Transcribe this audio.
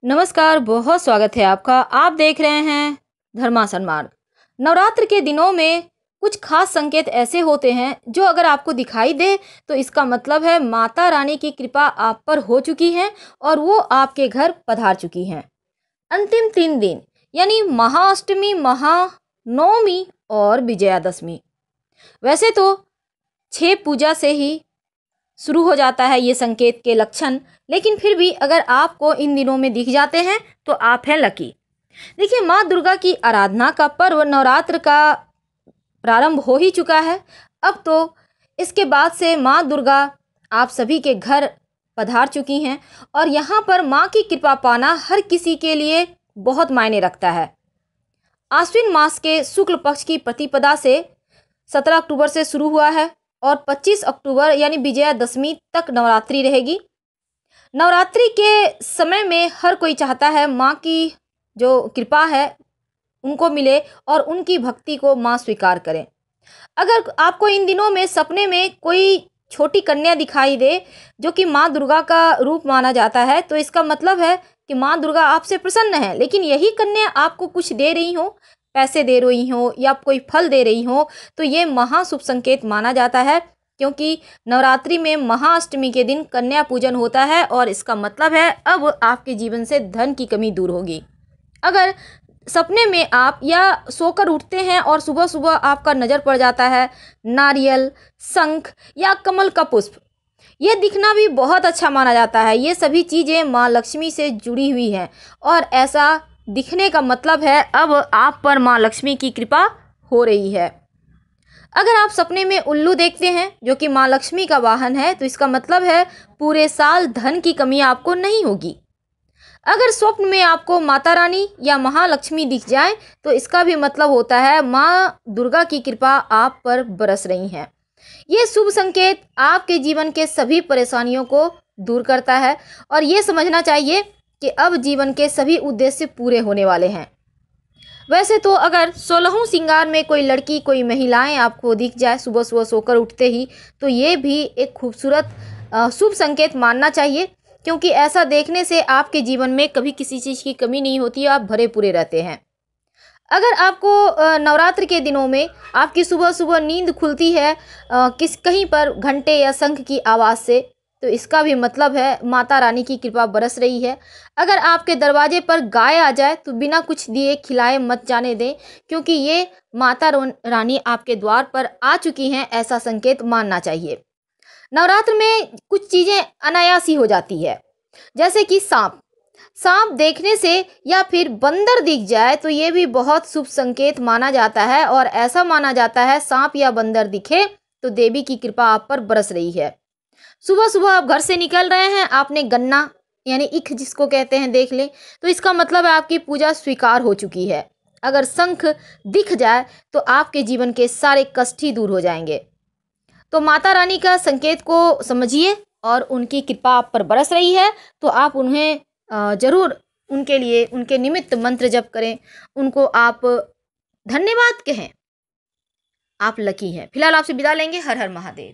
नमस्कार, बहुत स्वागत है आपका। आप देख रहे हैं धर्मासन मार्ग। नवरात्र के दिनों में कुछ खास संकेत ऐसे होते हैं जो अगर आपको दिखाई दे तो इसका मतलब है माता रानी की कृपा आप पर हो चुकी है और वो आपके घर पधार चुकी हैं। अंतिम 3 दिन यानी महाअष्टमी, महानवमी और विजयादशमी। वैसे तो 6 पूजा से ही शुरू हो जाता है ये संकेत के लक्षण, लेकिन फिर भी अगर आपको इन दिनों में दिख जाते हैं तो आप हैं लकी। देखिए, माँ दुर्गा की आराधना का पर्व नवरात्र का प्रारंभ हो ही चुका है। अब तो इसके बाद से माँ दुर्गा आप सभी के घर पधार चुकी हैं और यहाँ पर माँ की कृपा पाना हर किसी के लिए बहुत मायने रखता है। आश्विन मास के शुक्ल पक्ष की प्रतिपदा से 17 अक्टूबर से शुरू हुआ है और 25 अक्टूबर यानी विजयादशमी तक नवरात्रि रहेगी। नवरात्रि के समय में हर कोई चाहता है माँ की जो कृपा है उनको मिले और उनकी भक्ति को माँ स्वीकार करें। अगर आपको इन दिनों में सपने में कोई छोटी कन्या दिखाई दे जो कि माँ दुर्गा का रूप माना जाता है, तो इसका मतलब है कि माँ दुर्गा आपसे प्रसन्न है। लेकिन यही कन्या आपको कुछ दे रही हो, पैसे दे रही हो या कोई फल दे रही हो, तो ये महाशुभ संकेत माना जाता है, क्योंकि नवरात्रि में महाअष्टमी के दिन कन्या पूजन होता है और इसका मतलब है अब आपके जीवन से धन की कमी दूर होगी। अगर सपने में आप या सोकर उठते हैं और सुबह सुबह आपका नज़र पड़ जाता है नारियल, शंख या कमल का पुष्प, ये दिखना भी बहुत अच्छा माना जाता है। ये सभी चीज़ें माँ लक्ष्मी से जुड़ी हुई हैं और ऐसा दिखने का मतलब है अब आप पर माँ लक्ष्मी की कृपा हो रही है। अगर आप सपने में उल्लू देखते हैं जो कि माँ लक्ष्मी का वाहन है, तो इसका मतलब है पूरे साल धन की कमी आपको नहीं होगी। अगर स्वप्न में आपको माता रानी या महालक्ष्मी दिख जाए तो इसका भी मतलब होता है माँ दुर्गा की कृपा आप पर बरस रही है। ये शुभ संकेत आपके जीवन के सभी परेशानियों को दूर करता है और ये समझना चाहिए कि अब जीवन के सभी उद्देश्य पूरे होने वाले हैं। वैसे तो अगर 16वें श्रृंगार में कोई लड़की, कोई महिलाएं आपको दिख जाए सुबह सुबह सोकर उठते ही, तो ये भी एक खूबसूरत शुभ संकेत मानना चाहिए, क्योंकि ऐसा देखने से आपके जीवन में कभी किसी चीज़ की कमी नहीं होती, आप भरे पूरे रहते हैं। अगर आपको नवरात्र के दिनों में आपकी सुबह सुबह नींद खुलती है कहीं पर घंटे या शंख की आवाज़ से, तो इसका भी मतलब है माता रानी की कृपा बरस रही है। अगर आपके दरवाजे पर गाय आ जाए तो बिना कुछ दिए खिलाए मत जाने दें, क्योंकि ये माता रानी आपके द्वार पर आ चुकी हैं, ऐसा संकेत मानना चाहिए। नवरात्र में कुछ चीज़ें अनायास ही हो जाती है, जैसे कि सांप देखने से या फिर बंदर दिख जाए तो ये भी बहुत शुभ संकेत माना जाता है और ऐसा माना जाता है सांप या बंदर दिखे तो देवी की कृपा आप पर बरस रही है। सुबह सुबह आप घर से निकल रहे हैं, आपने गन्ना यानी ईख जिसको कहते हैं देख ले, तो इसका मतलब है आपकी पूजा स्वीकार हो चुकी है। अगर शंख दिख जाए तो आपके जीवन के सारे कष्ट ही दूर हो जाएंगे। तो माता रानी का संकेत को समझिए और उनकी कृपा आप पर बरस रही है, तो आप उन्हें जरूर उनके लिए उनके निमित्त मंत्र जप करें, उनको आप धन्यवाद कहें। आप लकी हैं। फिलहाल आपसे विदा लेंगे। हर हर महादेव।